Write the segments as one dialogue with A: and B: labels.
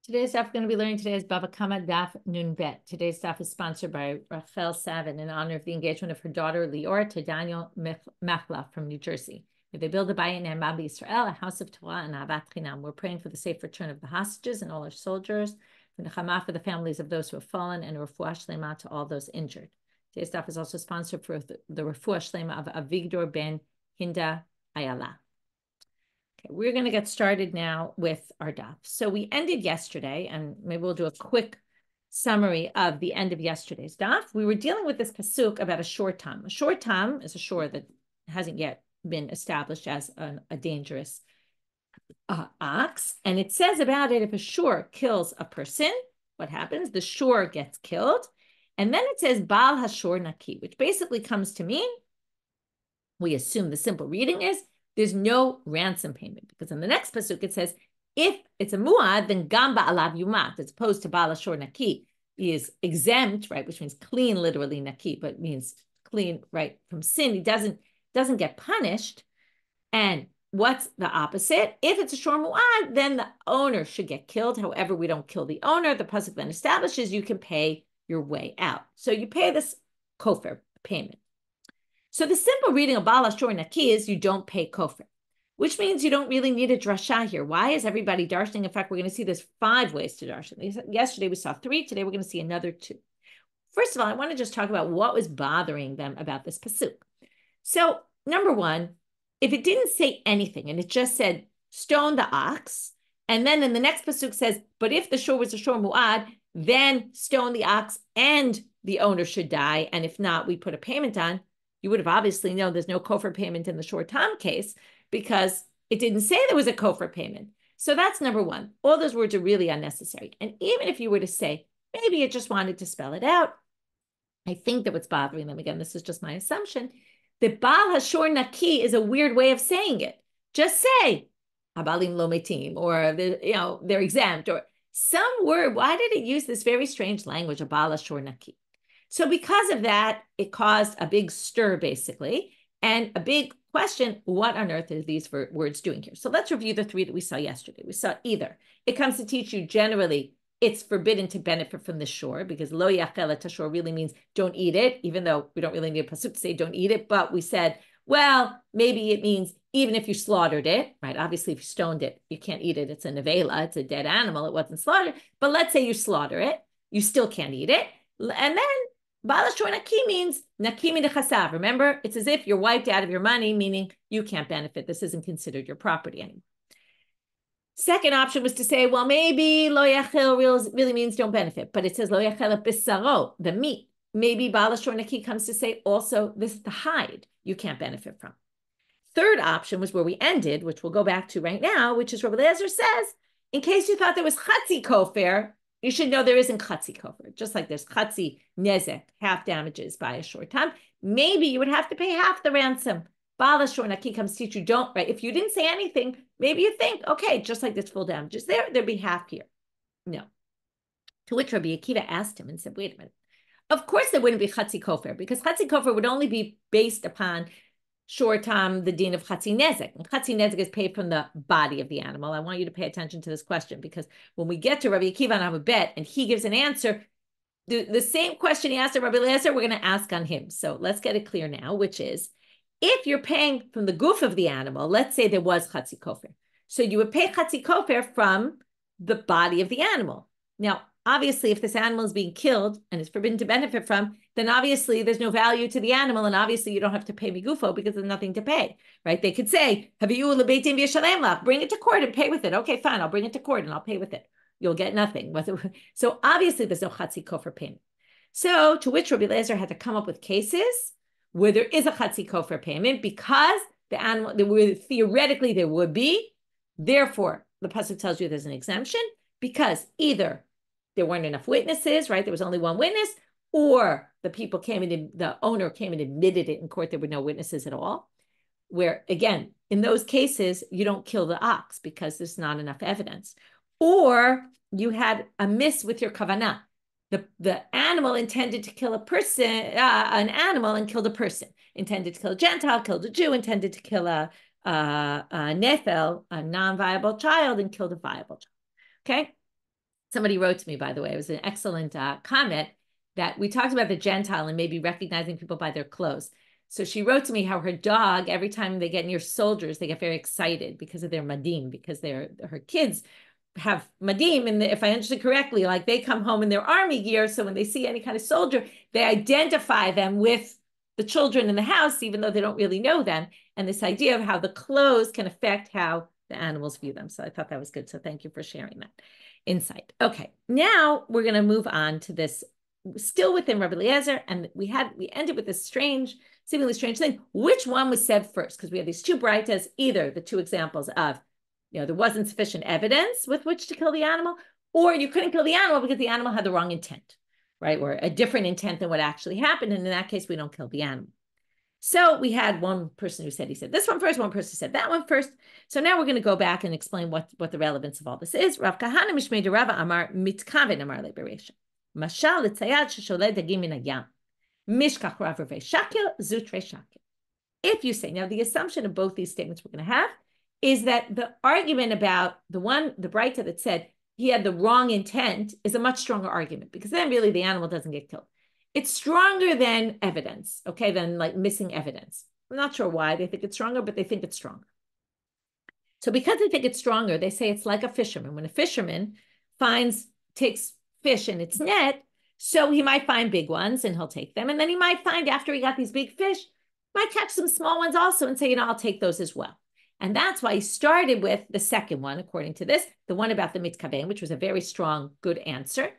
A: Today's daf we're going to be learning today is Bava Kamma Daf Nun Bet. Today's daf is sponsored by Rachel Savin in honor of the engagement of her daughter Lior to Daniel Mechla from New Jersey. May they build a bayit in Baba Israel, a house of Torah and Avat Chinam. We're praying for the safe return of the hostages and all our soldiers, for the Nechama for the families of those who have fallen, and refuah shlema to all those injured. Today's daf is also sponsored for the refuah shlema of Avigdor ben Hinda Ayala. Okay, we're going to get started now with our daf. So we ended yesterday, and maybe we'll do a quick summary of the end of yesterday's daf. We were dealing with this pasuk about a shor tam. A shor tam is a shor that hasn't yet been established as a dangerous ox. And it says about it, if a shor kills a person, what happens? The shor gets killed. And then it says bal hashor naki, which basically comes to mean, we assume the simple reading is, there's no ransom payment, because in the next pasuk it says, if it's a muad, then gamba alav yumat, as opposed to bala shor naki, is exempt, right, which means clean, literally naki, but means clean, right, from sin. He doesn't get punished. And what's the opposite? If it's a shor muad, then the owner should get killed. However, we don't kill the owner. The pasuk then establishes you can pay your way out. So you pay this kofar payment. So the simple reading of Bala Shor Naki is you don't pay kofar, which means you don't really need a drasha here. Why is everybody darshaning? In fact, we're going to see there's 5 ways to darshan. Yesterday we saw 3. Today we're going to see another 2. First of all, I want to just talk about what was bothering them about this pasuk. So number 1, if it didn't say anything and it just said stone the ox, and then in the next pasuk says, but if the shor was a shor muad, then stone the ox and the owner should die. And if not, we put a payment on. You would have obviously known there's no kofar payment in the shor tam case because it didn't say there was a kofar payment. So that's number 1. All those words are really unnecessary. And even if you were to say, maybe it just wanted to spell it out, I think that what's bothering them, again, this is just my assumption, that Bal HaShor Naki is a weird way of saying it. Just say, Habalim Lo Metim, or they're exempt, or some word. Why did it use this very strange language of Bal HaShor Naki? So because of that, it caused a big stir, basically, and a big question, what on earth are these words doing here? So let's review the 3 that we saw yesterday. We saw either it comes to teach you generally it's forbidden to benefit from the shor, because lo yachel tashor really means don't eat it, even though we don't really need a pasuk to say don't eat it, but we said, well, maybe it means even if you slaughtered it, right? Obviously, if you stoned it, you can't eat it. It's a nevela, it's a dead animal, it wasn't slaughtered. But let's say you slaughter it, you still can't eat it. And then Bala Shor Naki means Naki min chasav. Remember, it's as if you're wiped out of your money, meaning you can't benefit. This isn't considered your property anymore. Second option was to say, well, maybe lo yachel really means don't benefit, but it says lo yachel bisaro, the meat. Maybe Bala Shor Naki comes to say also this is the hide you can't benefit from. Third option was where we ended, which we'll go back to right now, which is Rabbi Eliezer says, in case you thought there was chatzi kofar, you should know there isn't chatzi kofar. Just like there's chatzi nezek, half damages by a short time. Maybe you would have to pay half the ransom. Bala Shor Naki comes to teach you don't, right? If you didn't say anything, maybe you think, okay, just like there's full damages there'd be half here. No. To which Rabbi Akiva asked him and said, wait a minute. Of course there wouldn't be chatzi kofar, because chatzi kofar would only be based upon shor tam, the din of chatzi nezek. And chatzi nezek is paid from the body of the animal. I want you to pay attention to this question, because when we get to Rabbi Akiva and I'm a bet, and he gives an answer, the same question he asked to Rabbi Eliezer, we're going to ask on him. So let's get it clear now, which is, if you're paying from the goof of the animal, let's say there was chatzi kofar. So you would pay chatzi kofar from the body of the animal. Now, obviously, if this animal is being killed and is forbidden to benefit from, then obviously there's no value to the animal, and obviously you don't have to pay migufo because there's nothing to pay, right? They could say, bring it to court and pay with it. Okay, fine, I'll bring it to court and I'll pay with it. You'll get nothing. So obviously there's no chatzi kofar payment. So to which Rabbi Eliezer had to come up with cases where there is a chatzi kofar payment, because the animal, theoretically there would be. Therefore, the pasuk tells you there's an exemption, because either there weren't enough witnesses, right? There was only one witness, or the owner came and admitted it in court. There were no witnesses at all. Where, again, in those cases, you don't kill the ox because there's not enough evidence. Or you had a miss with your kavanah. The animal intended to kill a person, an animal, and killed a person. Intended to kill a Gentile, killed a Jew. Intended to kill a nefel, a non-viable child, and killed a viable child. Okay? Somebody wrote to me, by the way, it was an excellent comment that we talked about the Gentile and maybe recognizing people by their clothes. So she wrote to me how her dog, every time they get near soldiers, they get very excited because of their madim, because her kids have madim, and if I understood correctly, like they come home in their army gear. So when they see any kind of soldier, they identify them with the children in the house, even though they don't really know them. And this idea of how the clothes can affect how the animals view them. So I thought that was good. So thank you for sharing that insight. Okay, now we're going to move on to this, still within Rabbi Eliezer, and we ended with this seemingly strange thing. Which one was said first? Because we have these two braitas, either the two examples of, there wasn't sufficient evidence with which to kill the animal, or you couldn't kill the animal because the animal had the wrong intent, right? Or a different intent than what actually happened. And in that case, we don't kill the animal. So we had one person who said, he said this one first, one person said that one first. So now we're going to go back and explain what the relevance of all this is. Rav Kahana Mishmei de Rava Amar Mitkaven Amar Liberation. Mashal L'tzayad Shesholed Dagim Min Hayam. Mishkach Rav Revei Shakel Zutre Shakel. If you say, now the assumption of both these statements we're going to have is that the argument about the Braita that said he had the wrong intent is a much stronger argument, because then really the animal doesn't get killed. It's stronger than evidence, okay, than like missing evidence. I'm not sure why they think it's stronger, but they think it's stronger. So because they think it's stronger, they say it's like a fisherman. When a fisherman takes fish in its net, so he might find big ones and he'll take them. And then he might find, after he got these big fish, might catch some small ones also and say, I'll take those as well. And that's why he started with the second one, according to this, the one about the mitkaven, which was a very strong, good answer.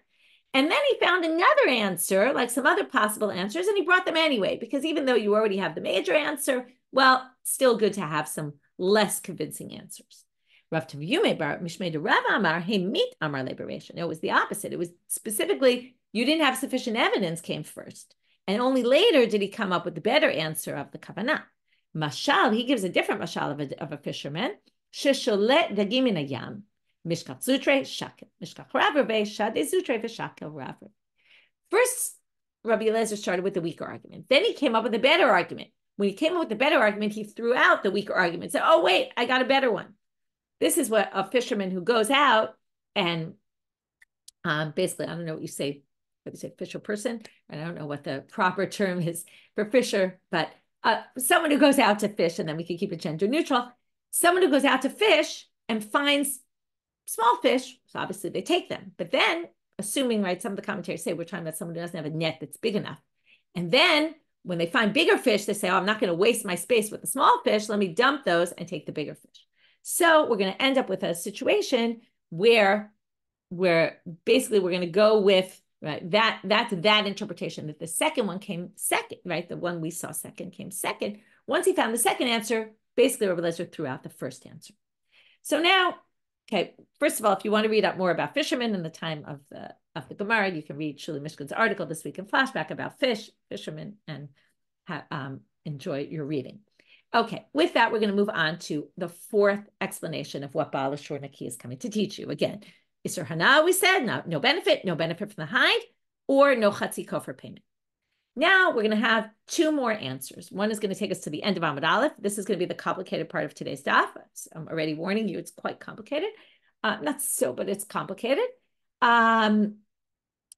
A: And then he found another answer, like some other possible answers, and he brought them anyway, because even though you already have the major answer, well, still good to have some less convincing answers. Rav Yomi bar Mishmei de Rav Amar Hemit Amar Liberation. It was the opposite. It was specifically, you didn't have sufficient evidence came first. And only later did he come up with the better answer of the kavanah. Mashal, he gives a different mashal of a fisherman. Shesholet dagim min hayam. Mishkach zutre shakel. Mishkach rav shade zutre v'shakel rav. First, Rabbi Eliezer started with the weaker argument. Then he came up with a better argument. When he came up with the better argument, he threw out the weaker argument. Said, oh, wait, I got a better one. This is what a fisherman who goes out and basically, I don't know what you say, fisher person. I don't know what the proper term is for fisher, but someone who goes out to fish, and then we can keep it gender neutral. Someone who goes out to fish and finds small fish, so obviously they take them. But then, assuming, right, some of the commentaries say we're talking about someone who doesn't have a net that's big enough. And then when they find bigger fish, they say, oh, I'm not going to waste my space with the small fish. Let me dump those and take the bigger fish. So we're going to end up with a situation where basically we're going to go with, right, that's that interpretation, that the second one came second, right? The one we saw second came second. Once he found the second answer, basically Rabbi Eliezer threw out the first answer. So now, okay, first of all, if you want to read up more about fishermen in the time of the Gemara, you can read Shuli Mishkan's article this week in Flashback about fishermen, and enjoy your reading. Okay, with that, we're going to move on to the fourth explanation of what Baal Shor Naki is coming to teach you. Again, Isur Hana, we said, no benefit from the hide, or no Chatzi Kofar payment. Now we're going to have two more answers. One is going to take us to the end of Amud Aleph. This is going to be the complicated part of today's daf. I'm already warning you, it's quite complicated. Not so, but it's complicated.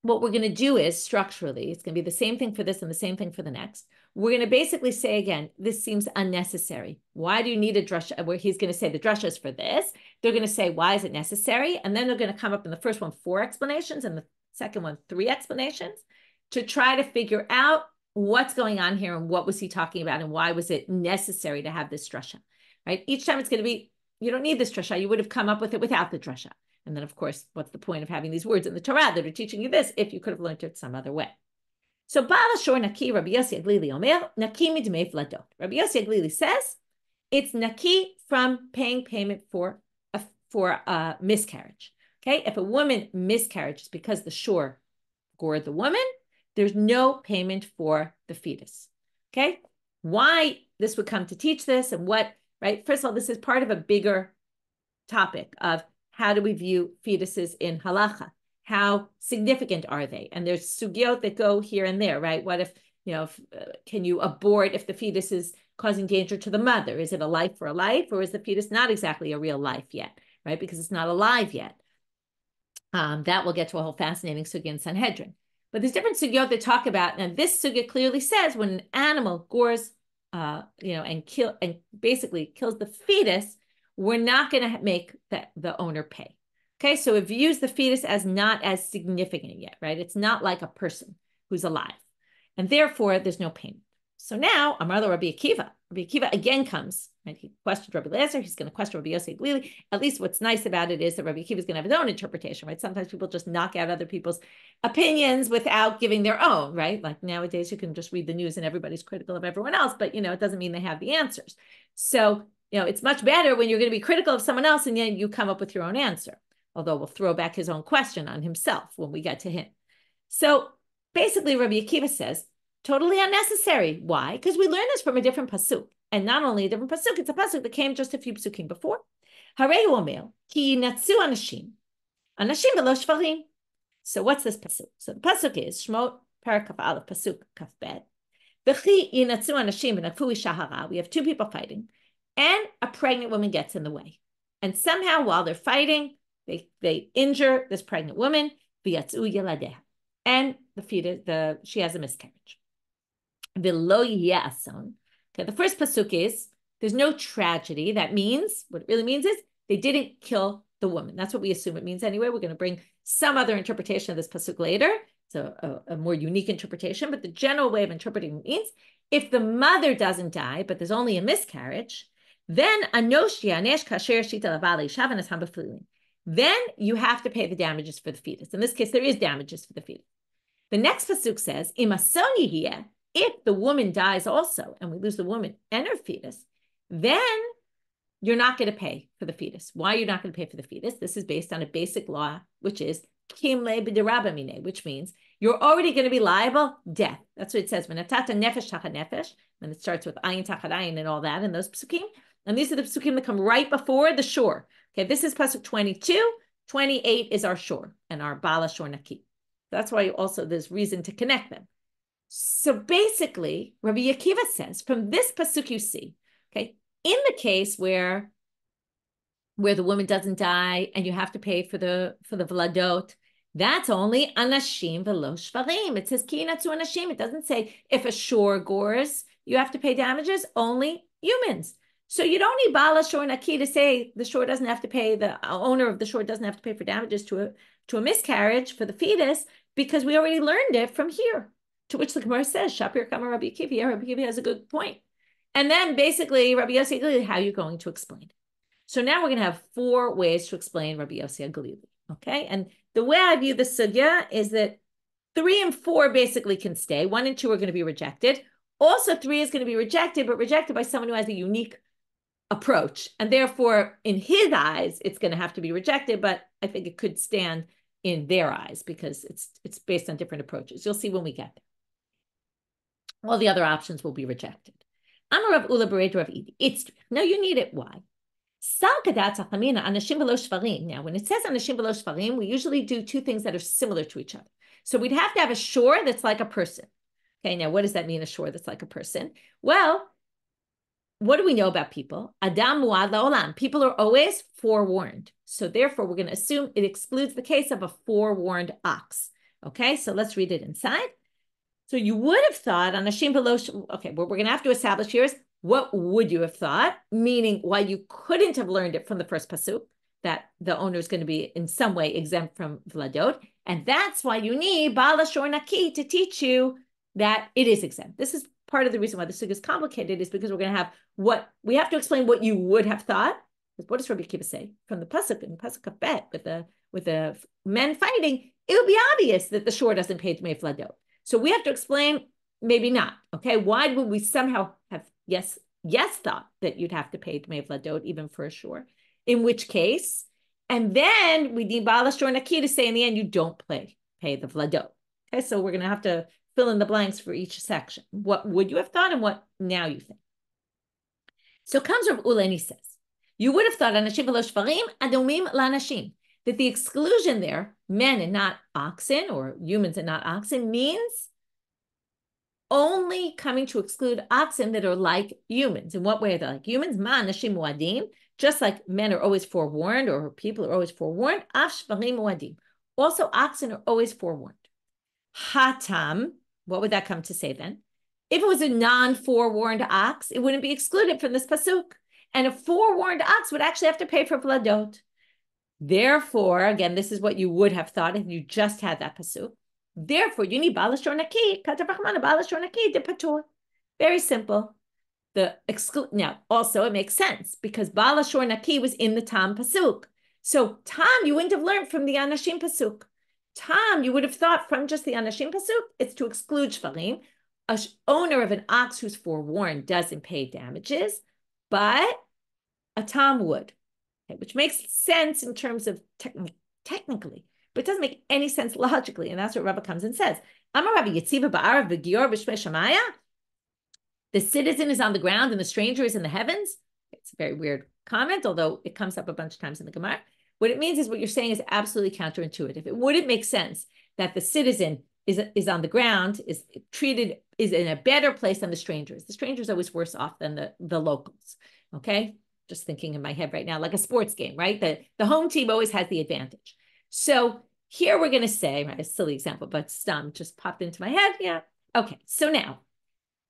A: What we're going to do is structurally, it's going to be the same thing for this and the same thing for the next. We're going to basically say again, this seems unnecessary. Why do you need a drasha? Where he's going to say the drasha is for this. They're going to say, why is it necessary? And then they're going to come up in the first one 4 explanations and the second one 3 explanations to try to figure out what's going on here and what was he talking about and why was it necessary to have this drasha, right? Each time it's going to be, you don't need this drasha. You would have come up with it without the drasha. And then, of course, what's the point of having these words in the Torah that are teaching you this if you could have learned it some other way? So, Bala Shor Naki, Rabbi Yosi haGelili Omer, Naki midmei vladot. Rabbi Yosi haGelili says it's Naki from paying payment for a miscarriage. Okay, if a woman miscarriages because the shor gored the woman, there's no payment for the fetus. Okay, why this would come to teach this and what, right? First of all, this is part of a bigger topic of how do we view fetuses in halacha? How significant are they? And there's sugyot that go here and there, right? What if, can you abort if the fetus is causing danger to the mother? Is it a life for a life, or is the fetus not exactly a real life yet, right? Because it's not alive yet. That we'll get to a whole fascinating sugya in Sanhedrin. But there's different sugyot that talk about, and this sugya clearly says when an animal gores, and basically kills the fetus, we're not going to make the owner pay. Okay, so we've used the fetus as not as significant yet, right? It's not like a person who's alive, and therefore there's no payment. So now, Amar lo Rabbi Akiva. Rabbi Akiva again comes, right? He questioned Rabbi Lezer. He's going to question Rabbi Yosi haGelili. At least what's nice about it is that Rabbi Akiva is going to have his own interpretation, right? Sometimes people just knock out other people's opinions without giving their own, right? Like nowadays, you can just read the news and everybody's critical of everyone else, but it doesn't mean they have the answers. So, it's much better when you're going to be critical of someone else and then you come up with your own answer. Although we'll throw back his own question on himself when we get to him. So basically, Rabbi Akiva says, totally unnecessary. Why? Because we learned this from a different pasuk. And not only a different pasuk, it's a pasuk that came just a few pasukim before. Harehu omer, ki natsu anashim v'lo shvarim. So what's this pasuk? So the pasuk is, Shmot, parak kaf aleph, pasuk kaf bet. V'chi yinatsu anashim v'nakfu isha hara. We have two people fighting, and a pregnant woman gets in the way. And somehow, while they're fighting, they injure this pregnant woman, v'yatzu yeladeha. And the fetus, she has a miscarriage. V'lo yeh ason. Okay, the first pasuk is, there's no tragedy. That means, what it really means is, they didn't kill the woman. That's what we assume it means anyway. We're going to bring some other interpretation of this pasuk later. It's a more unique interpretation, but the general way of interpreting it means, if the mother doesn't die, but there's only a miscarriage, then then you have to pay the damages for the fetus. In this case, there is damages for the fetus. The next pasuk says, if the woman dies also, and we lose the woman and her fetus, then you're not going to pay for the fetus. Why are you not going to pay for the fetus? This is based on a basic law, which is kimle b'derabamine, which means you're already going to be liable, death. That's what it says. When it starts with ayin tachat ayin and all that, and those psukim. And these are the psukim that come right before the shor. Okay, this is pasuk 22. 28 is our shor and our bala shor naki. That's why also there's reason to connect them. So basically, Rabbi Akiva says, from this pasuk you see, okay, in the case where the woman doesn't die and you have to pay for the vladot, that's only anashim v'lo shvarim. It says ki natsu anashim. It doesn't say if a shor gores, you have to pay damages, only humans. So you don't need bala shor naki to say the shor doesn't have to pay, the owner of the shor doesn't have to pay for damages to a miscarriage for the fetus, because we already learned it from here. To which the Gemara says, Shapir Kama Rabbi Akiva. Yeah, Rabbi Akiva has a good point. And then basically, Rabbi Yosi haGelili, how are you going to explain it? So now we're going to have 4 ways to explain Rabbi Yosi haGelili. Okay, and the way I view the sugya is that 3 and 4 basically can stay. 1 and 2 are going to be rejected. Also, 3 is going to be rejected, but rejected by someone who has a unique approach. And therefore, in his eyes, it's going to have to be rejected, but I think it could stand in their eyes because it's based on different approaches. You'll see when we get there. All the other options will be rejected. Amar Rav Ula Bereit Rav Idi. No, you need it. Why? Now, when it says anashim v'lo shvarim, we usually do 2 things that are similar to each other. So we'd have to have a shor that's like a person. Okay, now what does that mean, a shor that's like a person? Well, what do we know about people? Adam muad la'olam. People are always forewarned. So therefore, we're going to assume it excludes the case of a forewarned ox. Okay, so let's read it inside. So you would have thought anashim v'lo. Okay, what we're going to have to establish here is, what would you have thought? Meaning why you couldn't have learned it from the first pasuk, that the owner is going to be in some way exempt from vladot. And that's why you need bala shor naki to teach you that it is exempt. This is part of the reason why the sugya is complicated, is because we're going to have we have to explain what you would have thought. What does Rabbi Akiva say? From the pasuk, in the pasuk of bet, with the men fighting, it would be obvious that the shor doesn't pay dmei vladot. So we have to explain, maybe not. Okay, why would we somehow have yes thought that you'd have to pay dmei vladot even for a shor? In which case, and then we need bala shor naki to say in the end you don't pay the vladot. Okay, so we're going to have to fill in the blanks for each section. What would you have thought and what now you think? So comes Rav Ula and he says, you would have thought anashim v'lo shvarim adumim la'anashim, that the exclusion there, men and not oxen, or humans and not oxen, means only coming to exclude oxen that are like humans. In what way are they like humans? Ma anashim muadim, just like men are always forewarned, or people are always forewarned, af shvarim muadim. Also, oxen are always forewarned. Hatam, what would that come to say then? If it was a non-forewarned ox, it wouldn't be excluded from this pasuk. And a forewarned ox would actually have to pay for vladot. Therefore, again, this is what you would have thought if you just had that pasuk. Therefore, you need bala shor naki, katav rachmana bala shor naki de patur. Very simple. The exclude now also it makes sense because bala shor naki was in the tam pasuk. So tam you wouldn't have learned from the anashim pasuk. Tam you would have thought from just the anashim pasuk. It's to exclude shvarim. A owner of an ox who's forewarned doesn't pay damages, but a tam would, okay, which makes sense in terms of technically, but it doesn't make any sense logically, and that's what Rabba comes and says. Amar Rabbi Akiva ba'arav v'gior b'shmei Shamaya. The citizen is on the ground and the stranger is in the heavens. It's a very weird comment, although it comes up a bunch of times in the Gemara. What it means is what you're saying is absolutely counterintuitive. It wouldn't make sense that the citizen is on the ground, is in a better place than the strangers. The strangers are always worse off than the locals. Okay, just thinking in my head right now, like a sports game, right? The home team always has the advantage. So here we're going to say, right, a silly example, but just popped into my head. Yeah. Okay. So now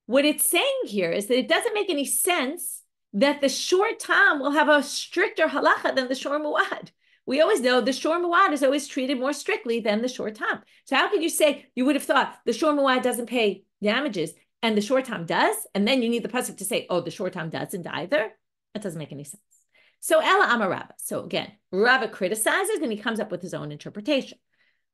A: what it's saying here is that it doesn't make any sense that the shor tam will have a stricter halacha than the shor muad. We always know the shor muad is always treated more strictly than the shor tam. So how could you say you would have thought the shor muad doesn't pay damages and the shor tam does, and then you need the pasuk to say, oh, the shor tam doesn't either? That doesn't make any sense. So Ella Amar Rabba. So again, Rabba criticizes and he comes up with his own interpretation.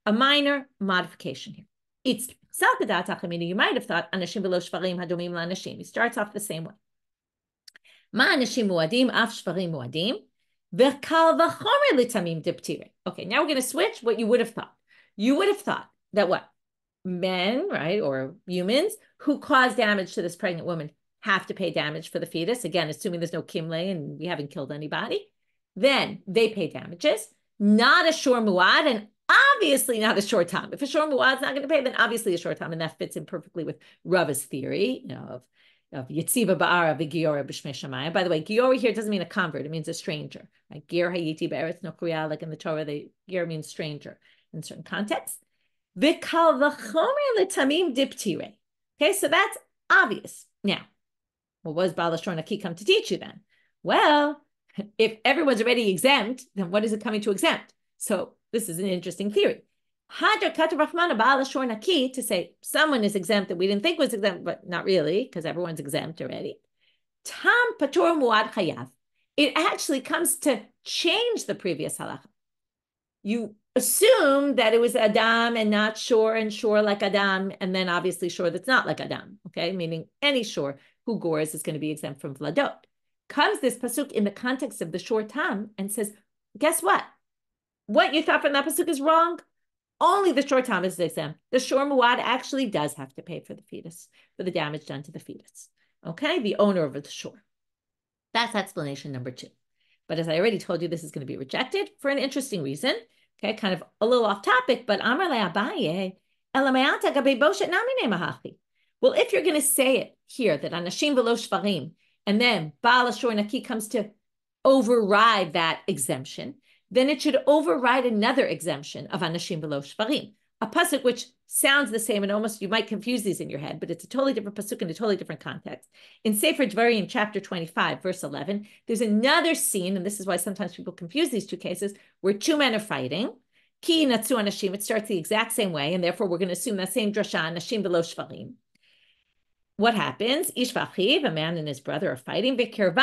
A: A minor modification here. It's you might have thought anashim v'lo shvarim hadomim la'anashim. He starts off the same way. Ma anashim muadim af shvarim muadim v'kal v'chomer litamim diptire. Okay, now we're going to switch what you would have thought. You would have thought that what? Men, right, or humans who cause damage to this pregnant woman have to pay damage for the fetus. Again, assuming there's no kimle and we haven't killed anybody. Then they pay damages, not a shor muad, and obviously not a shor tam. If a shor muad is not going to pay, then obviously a shor tam, and that fits in perfectly with Rava's theory, of Yitziva ba'ara v'giora b'shmei Shamaya. By the way, giora here doesn't mean a convert; it means a stranger. Right? Gir hayiti be'eretz nochriya, like in the Torah, the gir means stranger in certain contexts. V'kal v'chomer l'tamim diptire. Okay, so that's obvious. Now, what was Bala Shor Naki come to teach you then? Well, if everyone's already exempt, then what is it coming to exempt? So this is an interesting theory. Hadran Katav Rachmana Bala Shor Naki, to say someone is exempt that we didn't think was exempt, but not really, because everyone's exempt already. Tam Patur Muad Chayav. It actually comes to change the previous halacha. You assume that it was Adam and not shor, and shor like Adam, and then obviously shor that's not like Adam, okay? Meaning any shor who gores is going to be exempt from vladot. Comes this pasuk in the context of the shor tam and says, guess what? What you thought from that pasuk is wrong. Only the shor tam is exempt. The shor muad actually does have to pay for the fetus, for the damage done to the fetus. Okay, the owner of the shor. That's explanation number 2. But as I already told you, this is going to be rejected for an interesting reason. Okay, kind of a little off topic, but Amar le Abaye, elamayata gabe boshet namine mahachi. Well, if you're going to say it here that anashim v'lo shvarim, and then Baal Shor Naki comes to override that exemption, then it should override another exemption of anashim v'lo shvarim, a pasuk which sounds the same and almost you might confuse these in your head, but it's a totally different pasuk in a totally different context. In Sefer Dvarim, chapter 25, verse 11, there's another scene, and this is why sometimes people confuse these two cases, where 2 men are fighting. Ki natsu anashim, it starts the exact same way, and therefore we're going to assume that same drasha, anashim v'lo shvarim. What happens? Ish v'achiv, a man and his brother are fighting. Here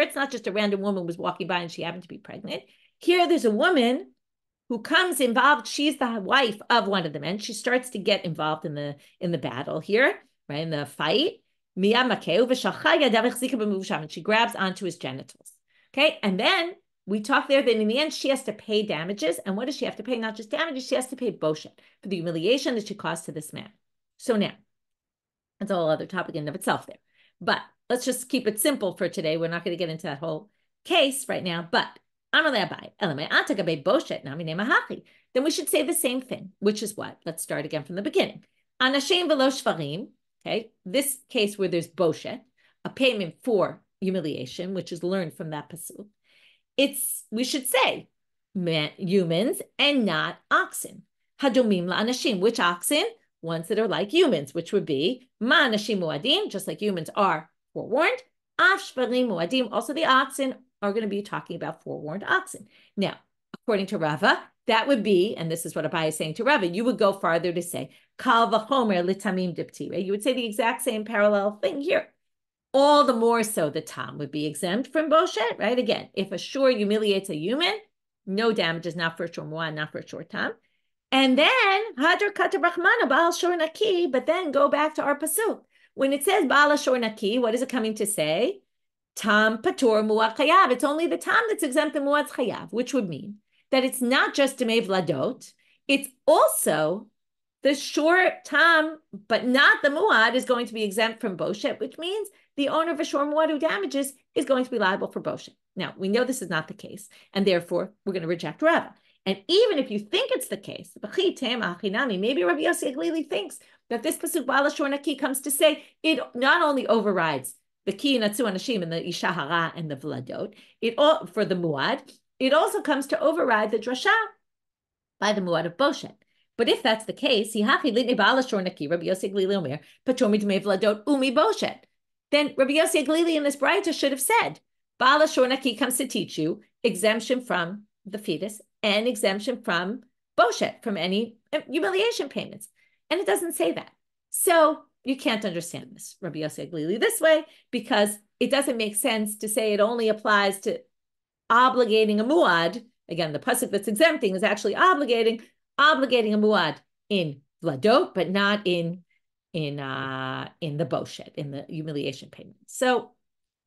A: it's not just a random woman who was walking by and she happened to be pregnant. Here there's a woman who comes involved. She's the wife of one of the men. She starts to get involved in the battle here, right, in the fight. And she grabs onto his genitals. Okay, and then we talk there that in the end she has to pay damages. And what does she have to pay? Not just damages, she has to pay boshet for the humiliation that she caused to this man. So now, that's a whole other topic in and of itself there. But let's just keep it simple for today. We're not going to get into that whole case right now. But then we should say the same thing, which is what? Let's start again from the beginning. Anashim v'lo shvarim, okay, this case where there's boshet, a payment for humiliation, which is learned from that pasuk. We should say, humans and not oxen. Hadomim la'anashim, which oxen? Ones that are like humans, which would be ma'anashim muadim, just like humans are forewarned. Af shvarim muadim, also the oxen are going to be talking about forewarned oxen. Now, according to Rava, that would be, and this is what Abai is saying to Rava, you would go farther to say, kal v'chomer litamim diptire. You would say the exact same parallel thing here. All the more so the tam would be exempt from boshet, right? Again, if a shor humiliates a human, no damages, not for a shor muad, not for a shor tam. And then, hadr kata brachmana, baal shor naki, but then go back to our pasuk. When it says baal shor naki, what is it coming to say? Tam patur muad chayav. It's only the tam that's exempt in muad chayav, which would mean that it's not just demei vladot, it's also the shor tam, but not the muad, is going to be exempt from boshet, which means the owner of a shor muad who damages is going to be liable for boshet. Now, we know this is not the case, and therefore we're going to reject Rava. And even if you think it's the case, maybe Rabbi Yosi thinks that this pasuk ba'al shor naki comes to say it not only overrides the ki natsu anashim and the isha hara and the vladot, it all for the muad, it also comes to override the drasha by the muad of boshet. But if that's the case, Rabbi Yosi Omer, Patromi Dmei Vladot Umi Boshet. Then Rabbi Yosi in this Braita should have said, Ba'al Shor Naki comes to teach you exemption from the fetus and exemption from boshet, from any humiliation payments. And it doesn't say that. So you can't understand this, Rabbi Yosi this way, because it doesn't make sense to say it only applies to obligating a muad. Again, the pasuk that's exempting is actually obligating a muad in vladot, but not in the boshet, in the humiliation payment. So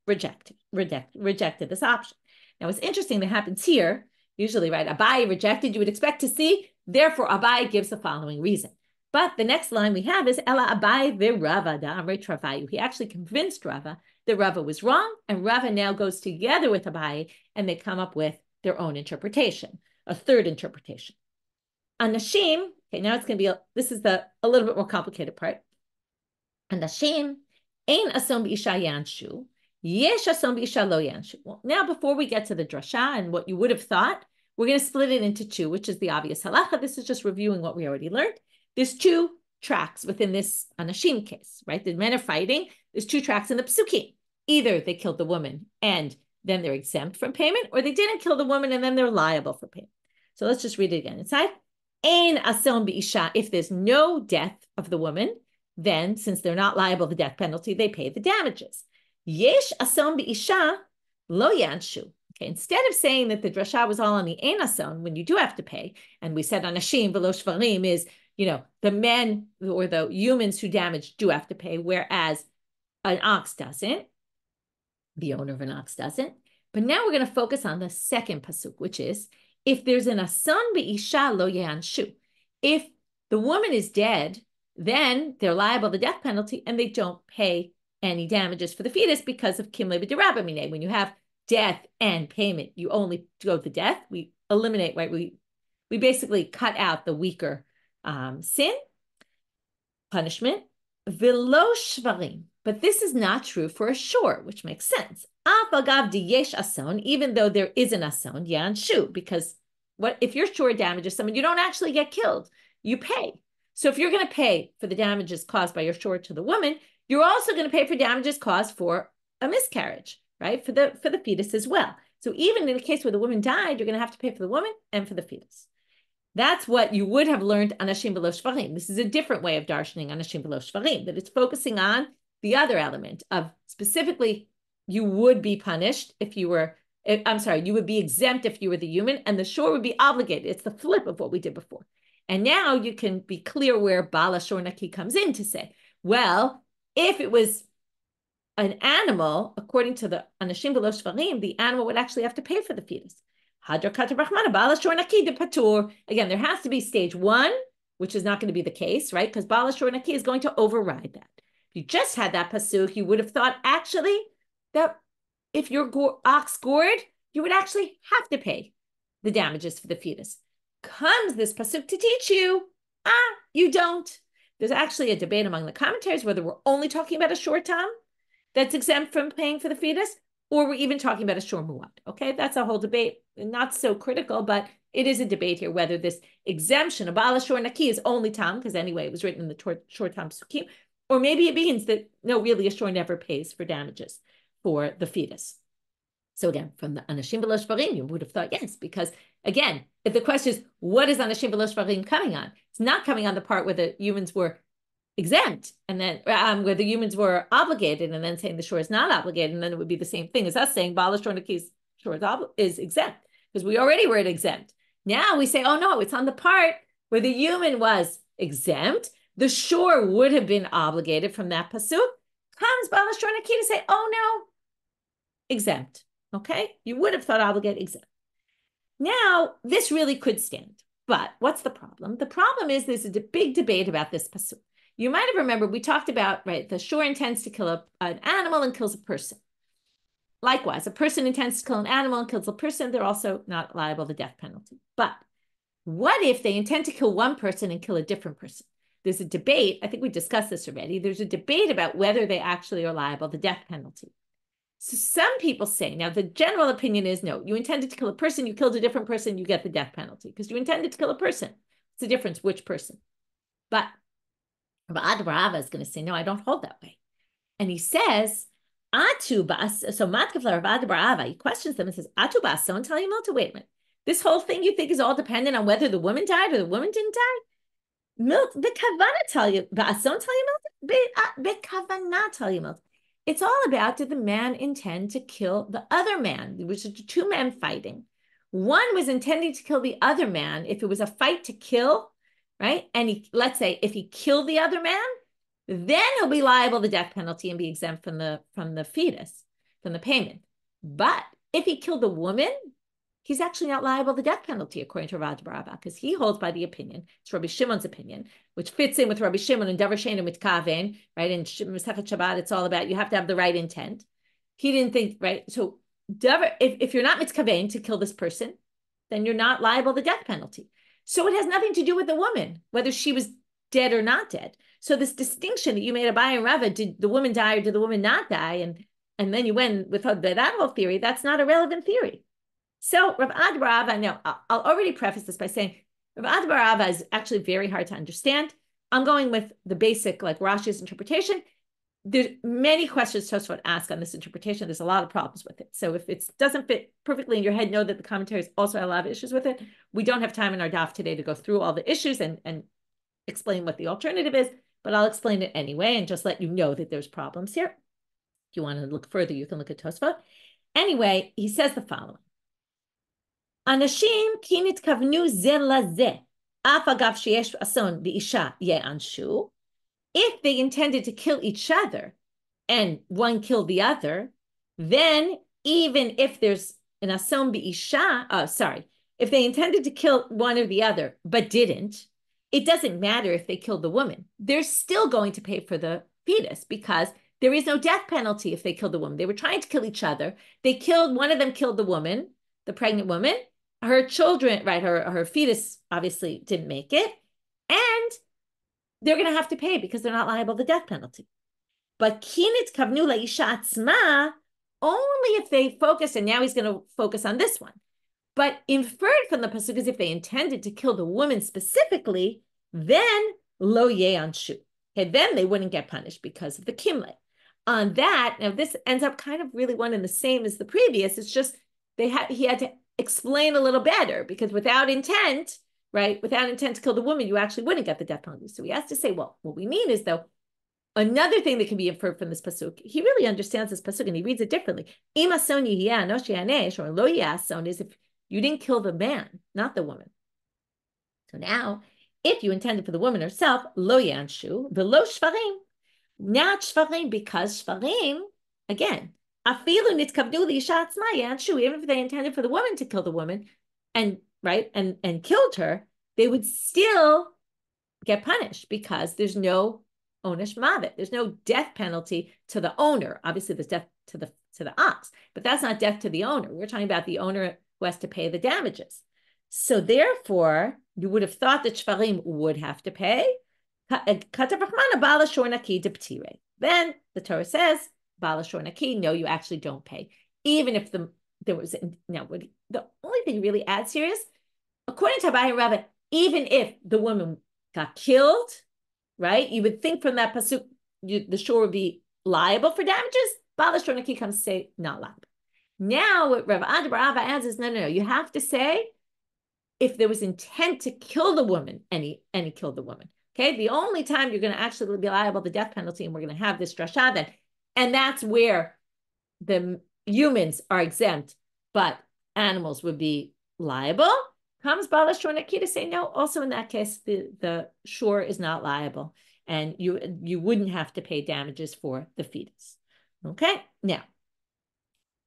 A: rejected this option. Now, it's interesting that happens here. Usually, right, Abai rejected, you would expect to see, therefore Abai gives the following reason. But the next line we have is, Ela Abai v'Rava da'amrei travayu. He actually convinced Rava that Rava was wrong, and Rava now goes together with Abai, and they come up with their own interpretation, a third interpretation. Anashim, okay, now it's going to be, this is a little bit more complicated part. Anashim, ein asom b'isha yanshu, yesh asom b'isha lo yanshu. Well, now before we get to the drasha and what you would have thought, we're going to split it into two, which is the obvious halacha. This is just reviewing what we already learned. There's two tracks within this anashim case, right? The men are fighting. There's two tracks in the psukim. Either they killed the woman and then they're exempt from payment, or they didn't kill the woman and then they're liable for payment. So let's just read it again. Inside, ein asom b'isha, if there's no death of the woman, then since they're not liable for the death penalty, they pay the damages. Yesh asom b'isha lo yanshu. Okay, instead of saying that the drasha was all on the ein ason, when you do have to pay, and we said anashim v'lo shvarim is, the men or the humans who damage do have to pay, whereas an ox doesn't, the owner of an ox doesn't. But now we're going to focus on the second pasuk, which is, if there's an ason b'isha lo yanshu, if the woman is dead, then they're liable to the death penalty, and they don't pay any damages for the fetus because of kimle b'derabba minei. When you have death and payment, you only go to death. We eliminate, right? We basically cut out the weaker sin, punishment, v'lo shvarim. But this is not true for a shor, which makes sense. Af agav diyesh ason, even though there is an ason, yanshu, because if your shor damages someone, you don't actually get killed, you pay. So if you're going to pay for the damages caused by your shor to the woman, you're also going to pay for damages caused for a miscarriage, right? For the fetus as well. So even in a case where the woman died, you're going to have to pay for the woman and for the fetus. That's what you would have learned anashim v'lo shvarim. This is a different way of darshaning anashim v'lo shvarim, that it's focusing on the other element of specifically you would be punished if you were, you would be exempt if you were the human, and the shor would be obligated. It's the flip of what we did before. And now you can be clear where Bala Shor Naki comes in to say, well, if it was an animal, according to the Anashim V'lo Shvarim, the animal would actually have to pay for the fetus. Hadran Kata Brachmana, Bala Shor Naki de Patur. Again, there has to be stage one, which is not going to be the case, right? Because Bala Shor Naki is going to override that. If you just had that pasuk, you would have thought actually that if your ox gored, you would actually have to pay the damages for the fetus. Comes this pasuk to teach you, you don't. There's actually a debate among the commentaries whether we're only talking about a shor tam that's exempt from paying for the fetus, or we're even talking about a shor muad. Okay, that's a whole debate, not so critical, but it is a debate here whether this exemption of bala shor naki is only tam, because anyway, it was written in the shor tam sukim, or maybe it means that no, really a shor never pays for damages for the fetus. So again, from the anashim v'lo shvarim, you would have thought yes, because again, if the question is what is anashim v'lo shvarim coming on, it's not coming on the part where the humans were exempt, and then where the humans were obligated, and then saying the shor is not obligated, and then it would be the same thing as us saying bala shor naki is exempt, because we already were exempt. Now we say, oh no, it's on the part where the human was exempt. The shor would have been obligated from that pasuk. Comes bala shor naki to say, oh no, exempt. Okay, you would have thought obligated, exempt. Now this really could stand, but what's the problem? The problem is there's a big debate about this pasuk. You might have remembered we talked about, right, the shor intends to kill an animal and kills a person. Likewise, a person intends to kill an animal and kills a person, they're also not liable to the death penalty. But what if they intend to kill one person and kill a different person? There's a debate, I think we discussed this already, there's a debate about whether they actually are liable to the death penalty. So some people say, now the general opinion is no, you intended to kill a person, you killed a different person, you get the death penalty, because you intended to kill a person. It's the difference, which person. But Rabbi Akiva is going to say, no, I don't hold that way. And he says, Atu bas, so Matkafla Rabbi Akiva, he questions them and says, Atu bas, don't tell you to wait a minute. This whole thing you think is all dependent on whether the woman died or the woman didn't die? Milt, the kavana tell you, bas, don't tell you milt, kavana tell you milt. It's all about, did the man intend to kill the other man? Which is two men fighting. One was intending to kill the other man. If it was a fight to kill, right? And let's say if he killed the other man, then he'll be liable to the death penalty and be exempt from the fetus, from the payment. But if he killed the woman, he's actually not liable to the death penalty, according to Rabbi Akiva, because he holds by the opinion, it's Rabbi Shimon's opinion, which fits in with Rabbi Shimon and Davar Shein and Mitkaven, right? In Masechet Shabbat, it's all about you have to have the right intent. He didn't think, right? So if you're not Mitkaven to kill this person, then you're not liable to the death penalty. So it has nothing to do with the woman, whether she was dead or not dead. So this distinction that you made Abai and Rava, did the woman die or did the woman not die? And then you went with that whole theory, that's not a relevant theory. So Rabbi Akiva, now I'll already preface this by saying Rabbi Akiva is actually very hard to understand. I'm going with the basic, like Rashi's interpretation. There's many questions Tosfot ask on this interpretation. There's a lot of problems with it. So if it doesn't fit perfectly in your head, know that the commentaries also have a lot of issues with it. We don't have time in our daf today to go through all the issues and explain what the alternative is, but I'll explain it anyway and just let you know that there's problems here. If you want to look further, you can look at Tosfot. Anyway, he says the following. Anashim ki nitkavnu ze lazeh, af agav sheyesh ason bi'isha ye'anshu. If they intended to kill each other and one killed the other, then even if there's an ason bi'isha, if they intended to kill one or the other but didn't, it doesn't matter if they killed the woman. They're still going to pay for the fetus because there is no death penalty if they killed the woman. They were trying to kill each other. One of them killed the woman, the pregnant woman. Her children, right, her fetus obviously didn't make it. And they're going to have to pay because they're not liable to the death penalty. But kinit kavnu laisha atzma, only if they focus, and now he's going to focus on this one. But inferred from the pasuk is if they intended to kill the woman specifically, then lo ye'anshu. Okay, then they wouldn't get punished because of the kimle. On that, now this ends up kind of really one and the same as the previous. It's just he had to explain a little better because without intent, right, without intent to kill the woman, you actually wouldn't get the death penalty. So he has to say, well, what we mean is though, another thing that can be inferred from this pasuk, he really understands this pasuk and he reads it differently. Ima son yihya no she'anesh, or lo yihya is if you didn't kill the man, not the woman. So now, if you intended for the woman herself, lo yanshu, velo shvarim, not shvarim, because shvarim, again, afilu nitkavdu li'isha atzma yanshu, even if they intended for the woman to kill the woman, and killed her, they would still get punished because there's no onish mavet. There's no death penalty to the owner. Obviously, there's death to the ox, but that's not death to the owner. We're talking about the owner who has to pay the damages. So therefore, you would have thought that shvarim would have to pay. Then the Torah says, Bala shor naki, no, you actually don't pay. even if there was now the only thing he really adds here is, according to Abai and Rabbi, even if the woman got killed, right? You would think from that pasuk the shor would be liable for damages. Bala shor naki comes to say not liable. Now what Rabbi Aba adds is no. You have to say if there was intent to kill the woman, and he killed the woman. Okay, the only time you're going to actually be liable the death penalty, and we're going to have this drasha then, and that's where the humans are exempt, but animals would be liable. Comes Bala Shor Naki to say no. Also in that case, the shor is not liable, and you wouldn't have to pay damages for the fetus. Okay, now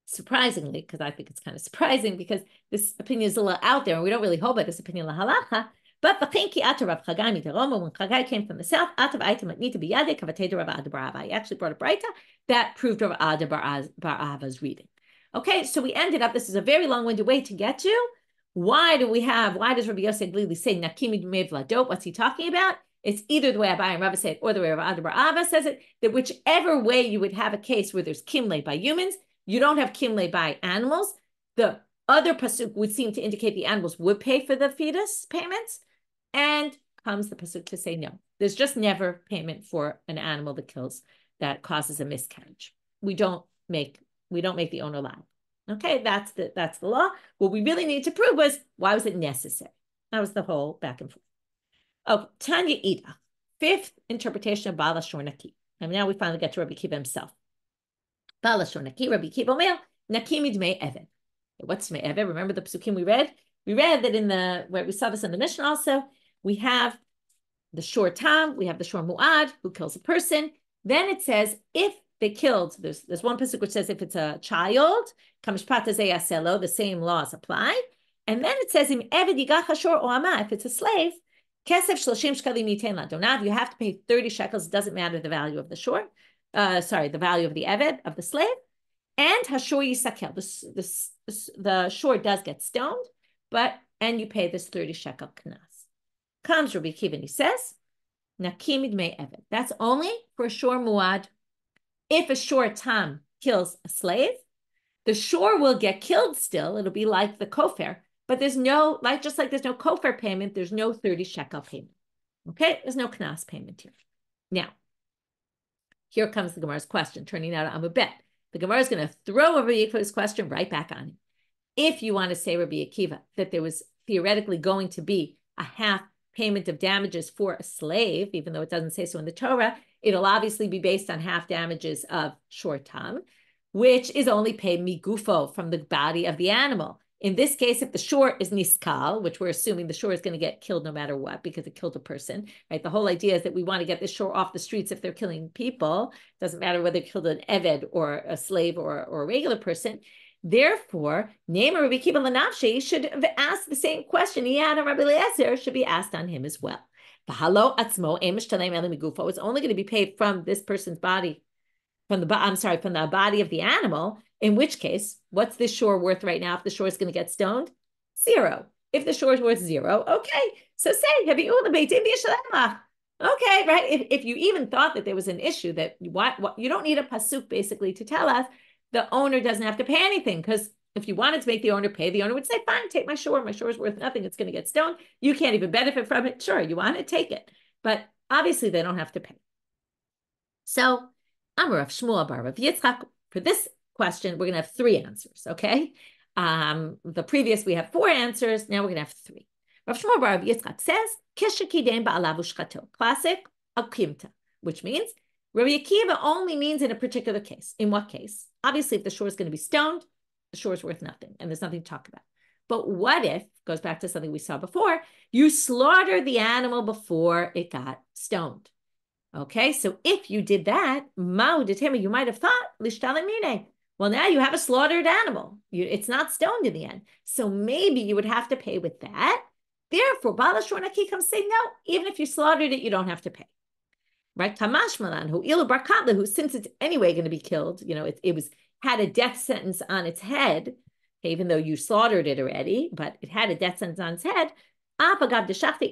A: surprisingly, because I think it's kind of surprising because this opinion is a little out there and we don't really hold by this opinion la halacha. But when Chagai came from the south, he actually brought a braita that proved Rav Ada bar Ava's reading. Okay, so we ended up, this is a very long-winded way to get to, why does Rabbi Yosi haGelili say Nakimi Dmei Vladot? What's he talking about? It's either the way Abai and Rabbi say it or the way Rav Ada bar Ava says it, that whichever way you would have a case where there's kimle by humans, you don't have kimle by animals. The other pasuk would seem to indicate the animals would pay for the fetus payments, and comes the pasuk to say no. There's just never payment for an animal that causes a miscarriage. We don't make the owner liable. Okay, that's the law. What we really need to prove was why was it necessary? That was the whole back and forth. Oh, Tanya Ida, fifth interpretation of Bala Shor Naki. And now we finally get to Rabbi Akiva himself. Bala Shor Naki, Rabbi Akiva Omer, Nakimi Dmei Eved. What's Dmei Eved? Remember the psukim we read? We read that where we saw this in the Mishnah also, we have the shor tam, we have the shor mu'ad, who kills a person. Then it says, if they killed, there's one pasuk which says if it's a child, the same laws apply. And then it says, im eved yigach hashor o ama, if it's a slave, kesef shloshim shkalim yitein ladonav, you have to pay 30 shekels, it doesn't matter the value of the shor, the value of the eved, of the slave. And hashor yisakel, the shor does get stoned, and you pay this 30 shekel knas. Comes Rabbi Akiva and he says, Nakim Dmei Eved. That's only for a shor muad. If a shor tam kills a slave, the shor will get killed still. It'll be like the kofar, but there's no, just like there's no kofar payment, there's no 30 shekel payment. Okay, there's no knas payment here. Now, here comes the Gemara's question, turning out I'm a bet. The Gemara is going to throw Rabbi Akiva's question right back on him. If you want to say, Rabbi Akiva, that there was theoretically going to be a half payment of damages for a slave, even though it doesn't say so in the Torah, it'll obviously be based on half damages of shor tam, which is only paid migufo, from the body of the animal. In this case, if the shor is niskal, which we're assuming the shor is going to get killed no matter what because it killed a person, right? The whole idea is that we want to get this shor off the streets if they're killing people. Doesn't matter whether they killed an eved or a slave or a regular person. Therefore, Neymar Rabbi Akiva Lanafshi should have asked the same question he had on Rabbi Eliezer, should be asked on him as well. It's only going to be paid from this person's body, from the body of the animal, in which case, what's this shor worth right now if the shor is going to get stoned? 0. If the shor is worth 0, okay. So say, okay, right? If you even thought that there was an issue that you don't need a pasuk basically to tell us the owner doesn't have to pay anything, because if you wanted to make the owner pay, the owner would say, fine, take my shor. My shor is worth nothing. It's going to get stoned. You can't even benefit from it. Sure, you want it, take it. But obviously they don't have to pay. So, Amar Rav Shmuel bar Rav Yitzchak, for this question, we're going to have 3 answers, okay? The previous, we have 4 answers. Now we're going to have 3. Rav Shmuel bar Rav Yitzchak says, Kishakidem ba'alav ushchato. Classic, akimta, which means Rabbi Akiva only means in a particular case. In what case? Obviously, if the shor is going to be stoned, the shor is worth nothing, and there's nothing to talk about. But what if, goes back to something we saw before, you slaughtered the animal before it got stoned? Okay, so if you did that, you might have thought, lishtalamine. Well, now you have a slaughtered animal. It's not stoned in the end. So maybe you would have to pay with that. Therefore, Bala Shor Naki comes say, no, even if you slaughtered it, you don't have to pay. Right? Tamashmalan, who ilu barkatla, who since it's anyway going to be killed, it had a death sentence on its head, even though you slaughtered it already, but it had a death sentence on its head.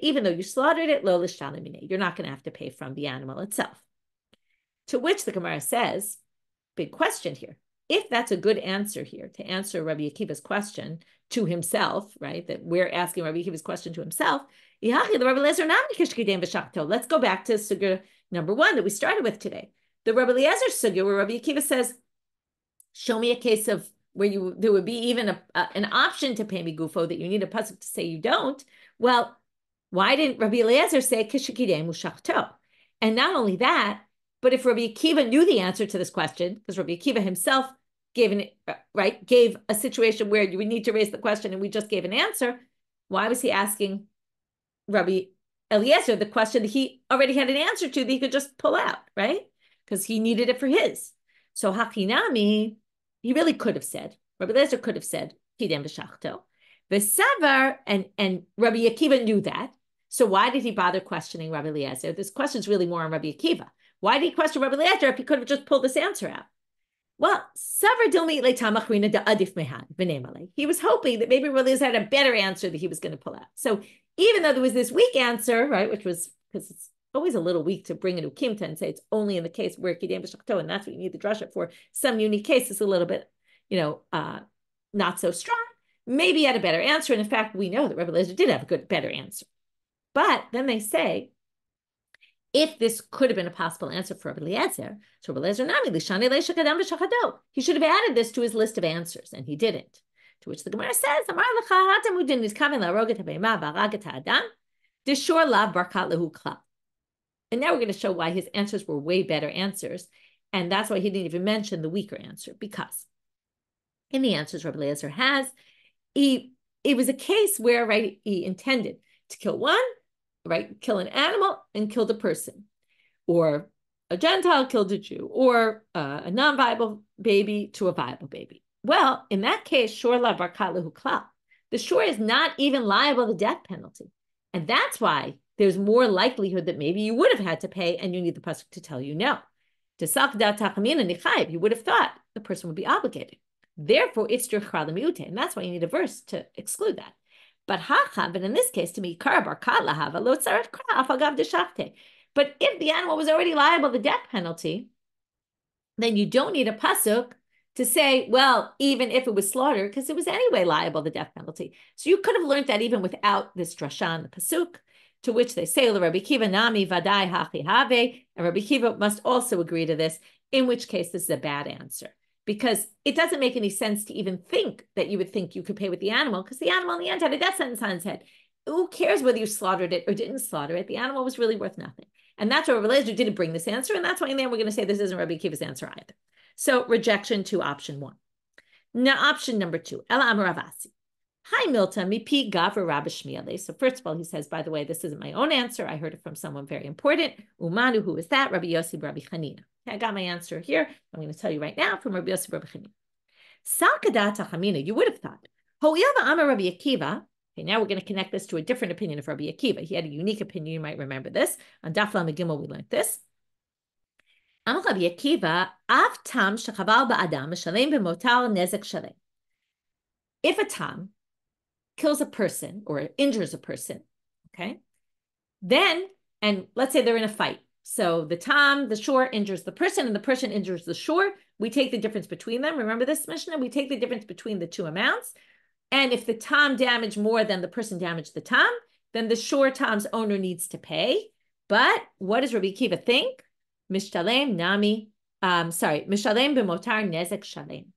A: Even though you slaughtered it, lo l'shtalamine, you're not going to have to pay from the animal itself. To which the Gemara says, big question here. if that's a good answer here to answer Rabbi Akiva's question to himself, right? That we're asking Rabbi Akiva's question to himself. Let's go back to sugya number 1 that we started with today. The Rabbi Eliezer sugya, where Rabbi Akiva says, show me a case of where there would be even an option to pay me gufo that you need a pasuk to say you don't. Well, why didn't Rabbi Eliezer say kishikidei mushachto? And not only that, but if Rabbi Akiva knew the answer to this question, because Rabbi Akiva himself gave a situation where you would need to raise the question and we just gave an answer, why was he asking Rabbi Eliezer the question that he already had an answer to that he could just pull out, right? Because he needed it for his. So Hakinami, he really could have said, Rabbi Eliezer could have said, Kidem v'shachto. V'savar, and Rabbi Akiva knew that. So why did he bother questioning Rabbi Eliezer? This question is really more on Rabbi Akiva. Why did he question Rabbi Eliezer if he could have just pulled this answer out? Well, he was hoping that maybe Rabbi Eliezer had a better answer that he was going to pull out. So even though there was this weak answer, right, which was, because it's always a little weak to bring an ukimta and say it's only in the case where kidem v'shachto, and that's what you need the drasha for. Some unique cases a little bit, not so strong. Maybe he had a better answer, and in fact, we know that Rabbi Eliezer did have a better answer. But then they say, if this could have been a possible answer for Rabbi Eliezer, so Rabbi Eliezer he should have added this to his list of answers, and he didn't. To which the Gemara says, and now we're going to show why his answers were way better answers, and that's why he didn't even mention the weaker answer, because in the answers Rabbi Eliezer has, it was a case where, right, he intended to kill one, right, kill an animal and killed a person, or a Gentile killed a Jew, or a non-viable baby to a viable baby. Well, in that case, shor la barkat lehu klal. The shor is not even liable to the death penalty, and that's why there's more likelihood that maybe you would have had to pay, and you need the pasuk to tell you no. To sakda tachamina nichayv, you would have thought the person would be obligated. Therefore, it's tirchra l'miute, and that's why you need a verse to exclude that. But in this case, to me, kara barkat lahava lo tzarat kra afagav deshachte. But if the animal was already liable to the death penalty, then you don't need a pasuk to say, well, even if it was slaughtered, because it was anyway liable to the death penalty. So you could have learned that even without this drashan, the pasuk. To which they say, Rabbi Akiva nami vadai hachi have, and Rabbi Akiva must also agree to this, in which case this is a bad answer. Because it doesn't make any sense to even think that you would think you could pay with the animal, because the animal in the end had a death sentence on its head. Who cares whether you slaughtered it or didn't slaughter it? The animal was really worth nothing. And that's why Rabbi Eliezer didn't bring this answer, and that's why in the end we're going to say this isn't Rabbi Akiva's answer either. So rejection to option 1. Now option number 2, Ela Amaravasi. Hi, Milta, mipi gavra Rabbi Shmiele. So first of all, he says, by the way, this isn't my own answer. I heard it from someone very important. Umanu, who is that? Rabbi Yosi, Rabbi Chanina. Okay, I got my answer here. I'm going to tell you right now from Rabbi Yosi, Rabbi Chanina. Sakadata Chamina, you would have thought. Ho'ilva Amar Rabbi Akiva. Okay, now we're going to connect this to a different opinion of Rabbi Akiva. He had a unique opinion. You might remember this. On Daf Yomi Gimel, we learned this. Amar Rabbi Akiva, Av tam shechaval ba'adam shalem b'motal nezek shalem. If a tam kills a person or injures a person, okay, then, and let's say they're in a fight. So the shor injures the person and the person injures the shor. We take the difference between them. Remember this, Mishnah? We take the difference between the two amounts. And if the tam damaged more than the person damaged the tam, then the shor tam's owner needs to pay. But what does Rabbi Akiva think? Mishalem b'motar nezek shalem.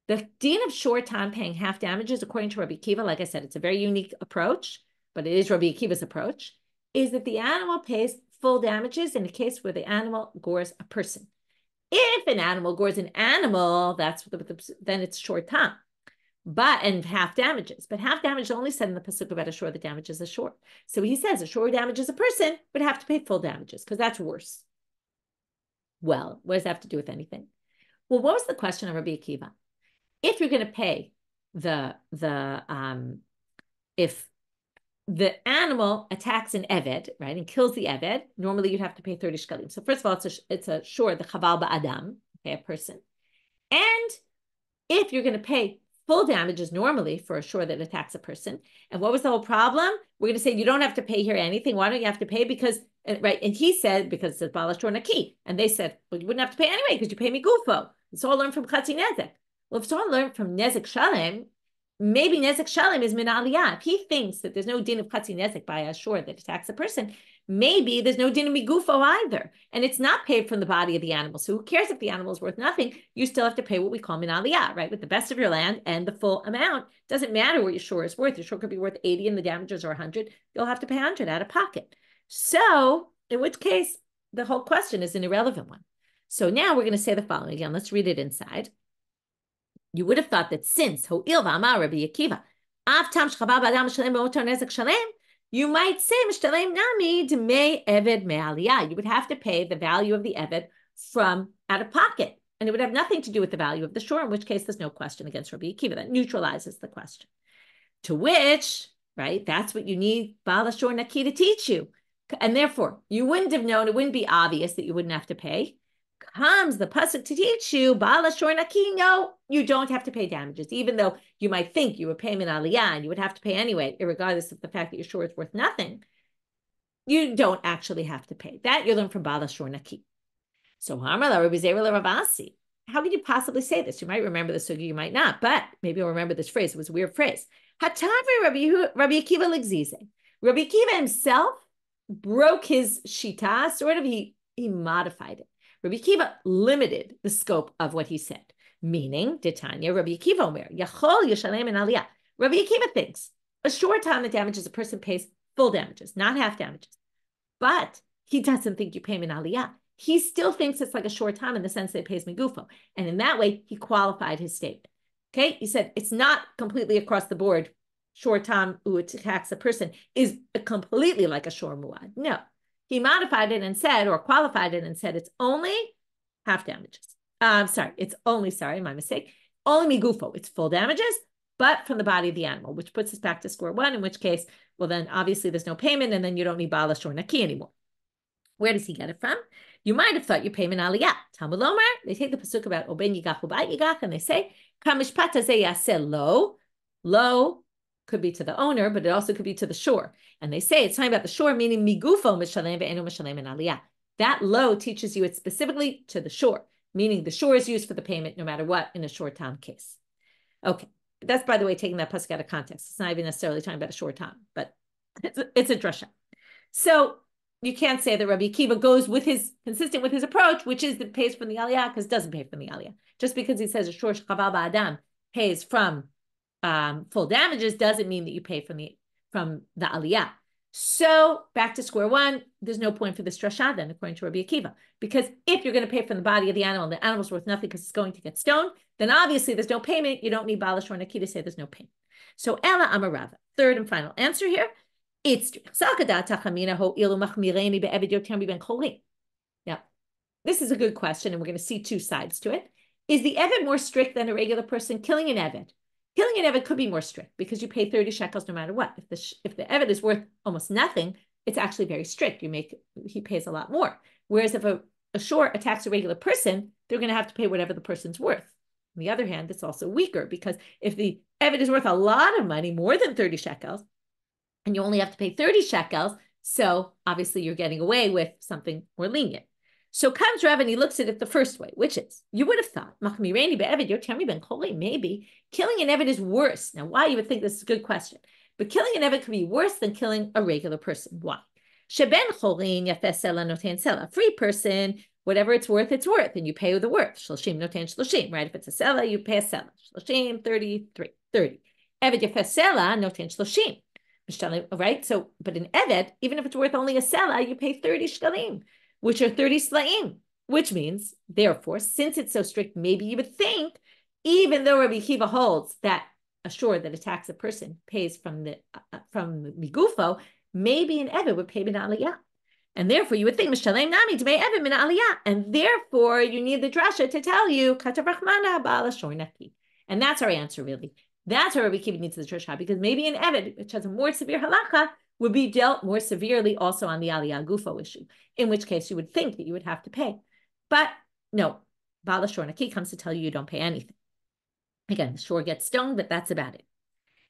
A: The din of shor tam paying half damages, according to Rabbi Akiva, like I said, it's a very unique approach, but it is Rabbi Akiva's approach, is that the animal pays full damages in a case where the animal gores a person. If an animal gores an animal, then it's shor tam, and half damages. But half damage is only said in the pasuk about a shor that damages a shor. So he says a shor damages a person, but have to pay full damages because that's worse. Well, what does that have to do with anything? Well, what was the question of Rabbi Akiva? If you're going to pay if the animal attacks an eved, right, and kills the eved, normally you'd have to pay 30 shkalim. So first of all, it's a shor, the chaval ba'adam, okay, a person. And if you're going to pay full damages normally for a shor that attacks a person. And what was the whole problem? We're going to say you don't have to pay here anything. Why don't you have to pay? Because, right, and he said, because it says bala shor naki. And they said, well, you wouldn't have to pay anyway because you pay me gufo. It's all learned from chatzi nezek. Well, if it's all learned from nezek shalem, maybe nezek shalem is min aliyah. If he thinks that there's no din of chatzi nezek by a shor that attacks a person, maybe there's no din of migufo either. And it's not paid from the body of the animal. So who cares if the animal is worth nothing? You still have to pay what we call min aliyah, right? With the best of your land and the full amount. Doesn't matter what your shor is worth. Your shor could be worth 80 and the damages are 100. You'll have to pay 100 out of pocket. So in which case, the whole question is an irrelevant one. So now we're going to say the following again. Let's read it inside. You would have thought that since Ho'il v'amar Rabbi Akiva, av tam shchava b'adam shalem b'motor nezek shalem, you might say mishtalem nami d'mei eved me'aliyah. You would have to pay the value of the eved from out of pocket, and it would have nothing to do with the value of the shor. In which case, there's no question against Rabbi Akiva. That neutralizes the question. To which, right, that's what you need Bala Shor Naki to teach you, and therefore you wouldn't have known. It wouldn't be obvious that you wouldn't have to pay. Comes the pasuk to teach you, Bala Shor Naki, no, you don't have to pay damages, even though you might think you were paying an aliyah and you would have to pay anyway, regardless of the fact that your shor is worth nothing. You don't actually have to pay. That you learn from Bala Shor Naki. So, Harmala Rabbi Zerah Ravasi. How could you possibly say this? You might remember the sugi, you might not, but maybe you'll remember this phrase. It was a weird phrase. Hatavi Rabbi Akiva Ligzize. Rabbi Akiva himself broke his shita, sort of, he modified it. Rabbi Akiva limited the scope of what he said, meaning, Titania, Rabbi Akiva Omer, Yachol Yishalem and Aliyah. Rabbi Akiva thinks a short time that damages a person pays full damages, not half damages. But he doesn't think you pay him in Aliyah. He still thinks it's like a short time in the sense that it pays me gufo. And in that way, he qualified his statement. Okay, he said it's not completely across the board. Short time who attacks a person is completely like a shor muad. No. He modified it and said, or qualified it and said, it's only half damages. My mistake. Only migufo. It's full damages, but from the body of the animal, which puts us back to square one, in which case, well, then obviously there's no payment, and then you don't need bala shor naki anymore. Where does he get it from? You might have thought you pay min aliyah. Talmud Lomar, they take the pasuk about oben yigach u'ba'at yigach, and they say, kamishpat hazeh yaseh lo. Lo could be to the owner, but it also could be to the shor. And they say it's talking about the shor, meaning migufo mishalem ve'enu mishalem in aliyah. That lo teaches you it's specifically to the shor, meaning the shor is used for the payment no matter what in a short time case. Okay, that's, by the way, taking that pasuk out of context. It's not even necessarily talking about a short time, but it's a drasha. So you can't say that Rabbi Akiva goes consistent with his approach, which is that it pays from the aliyah, because it doesn't pay from the aliyah. Just because he says a shor shchaval ba'adam pays from full damages doesn't mean that you pay from the aliyah. So back to square one, there's no point for this drasha then, according to Rabbi Akiva, because if you're going to pay from the body of the animal and the animal's worth nothing because it's going to get stoned, then obviously there's no payment. You don't need bala shor naki to say there's no payment. So Ella Amarava, third and final answer here. It's now, this is a good question, and we're going to see two sides to it. Is the eved more strict than a regular person? Killing an eved could be more strict because you pay 30 shekels no matter what. If the eved is worth almost nothing, it's actually very strict. He pays a lot more. Whereas if a shor attacks a regular person, they're going to have to pay whatever the person's worth. On the other hand, it's also weaker because if the eved is worth a lot of money, more than 30 shekels, and you only have to pay 30 shekels, so obviously you're getting away with something more lenient. So comes Rav and he looks at it the first way, which is, you would have thought, maybe killing an eved is worse. Now, why you would think this is a good question, but killing an eved could be worse than killing a regular person. Why? A free person, whatever it's worth, and you pay the worth. Shloshim noten shloshim, right? If it's a sela, you pay a sela. Shloshim, 30. Eved yafes sela, noten shloshim. Right? So, but in eved, even if it's worth only a sela, you pay 30 shkalim, which are 30 slaim, which means, therefore, since it's so strict, maybe you would think, even though Rabbi Akiva holds that a shor that attacks a person pays from migufo, maybe an eved would pay min aliyah. And therefore, you would think, Mishalem nami to pay eved min aliyah. And therefore, you need the drasha to tell you, katav rachmana ba'ala shor naki. And that's our answer, really. That's where Rabbi Akiva needs the drasha, because maybe an eved, which has a more severe halacha, would be dealt more severely also on the aliyah gufo issue, in which case you would think that you would have to pay. But no, ba'ala shor naki comes to tell you don't pay anything. Again, the shor gets stoned, but that's about it.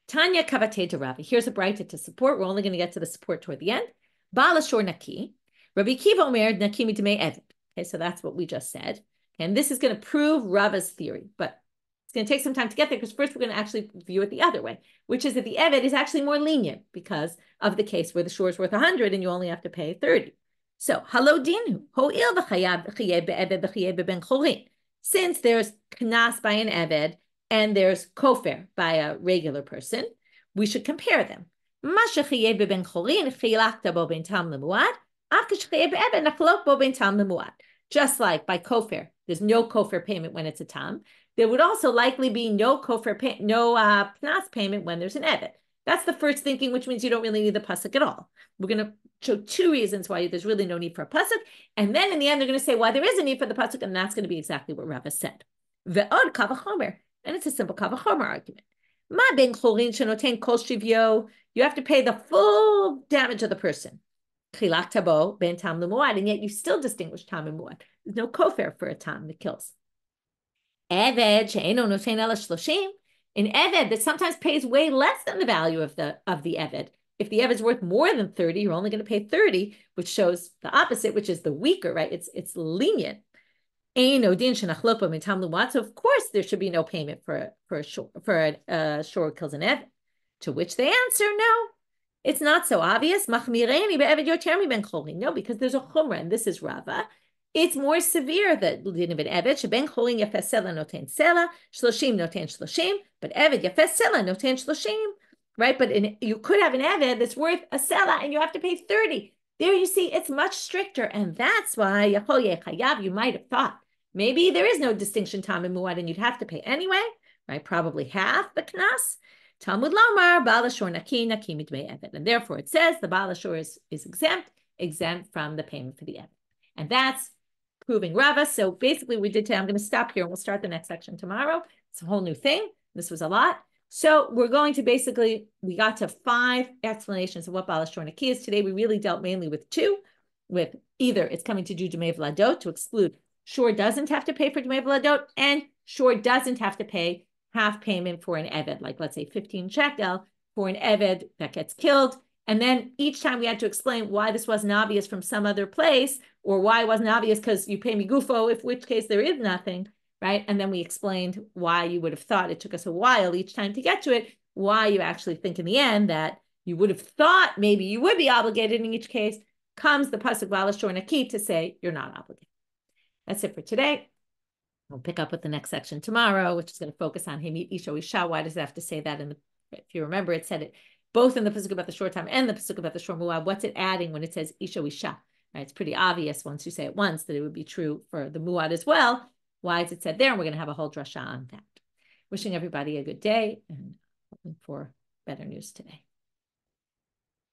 A: Tanya kavate de Ravi. Here's a braita to support. We're only going to get to the support toward the end. Bala shor naki. Rabbi Akiva omer naki mitmei eved. Okay, so that's what we just said. And this is going to prove Rava's theory, but it's going to take some time to get there because first we're going to actually view it the other way, which is that the eved is actually more lenient because of the case where the shor is worth 100 and you only have to pay 30. So, halo dinu, ho'il v'chayav v'chiyeh be'eved v'chiyeh be'ben chorin. Since there's knas by an eved and there's kofer by a regular person, we should compare them. Ma shechiyeh be'ben chorin chilakta bo ben tam lemuad, af k'shechiyeh be'eved nachlok bo ben tam lemuad. Just like by kofer, there's no kofer payment when it's a tam. There would also likely be no kofer knas payment when there's an eved. That's the first thinking, which means you don't really need the pasuk at all. We're going to show two reasons why there's really no need for a pasuk, and then in the end they're going to say why there is a need for the pasuk, and that's going to be exactly what Rava said. Ve'od kavachomer, and it's a simple kavachomer argument. Ma ben chorin shenoten kol shivyo. You have to pay the full damage of the person. Chilak tabo ben tam lemuad, and yet you still distinguish tam and muad. There's no kofer for a tam that kills. Eved she'eno noten ela shloshim. An eved that sometimes pays way less than the value of the eved. If the eved is worth more than 30, you're only going to pay 30, which shows the opposite, which is the weaker, right? It's lenient. So of course there should be no payment for a shor who kills an eved. To which they answer, no. It's not so obvious. No, because there's a chumrah, and this is Rava. It's more severe that din of an eved. Sheben chorin yafes sela noten sela, shloshim noten shloshim, but eved yafes sela noten shloshim, right? But you could have an eved that's worth a sela, and you have to pay 30. There you see, it's much stricter, and that's why you might have thought maybe there is no distinction tam and muad, and you'd have to pay anyway, right? Probably half the knas. Talmud lomar bala shor naki naki mitmei eved, and therefore it says the bala shor is exempt from the payment for the eved, and that's proving Rava. So basically we did today, I'm going to stop here and we'll start the next section tomorrow. It's a whole new thing. This was a lot. So we're going to we got to 5 explanations of what Bala Shor Naki is. Today we really dealt mainly with 2, with either it's coming to do Dmei Vladot to exclude. Shor doesn't have to pay for Dmei Vladot, and Shor doesn't have to pay half payment for an eved, like let's say 15 shekel for an eved that gets killed. And then each time we had to explain why this wasn't obvious from some other place, or why it wasn't obvious because you pay me gufo, if which case there is nothing, right? And then we explained why you would have thought it took us a while each time to get to it, why you actually think in the end that you would have thought maybe you would be obligated in each case, comes the pasuk Bala Shor Naki to say you're not obligated. That's it for today. We'll pick up with the next section tomorrow, which is going to focus on Himit Isha Isha. Why does it have to say that? If you remember, it said it both in the pasuk about the short time and the pasuk about the shor muad. What's it adding when it says Isha Isha? Right? It's pretty obvious once you say it once that it would be true for the muad as well. Why is it said there? And we're going to have a whole drasha on that. Wishing everybody a good day and hoping for better news today.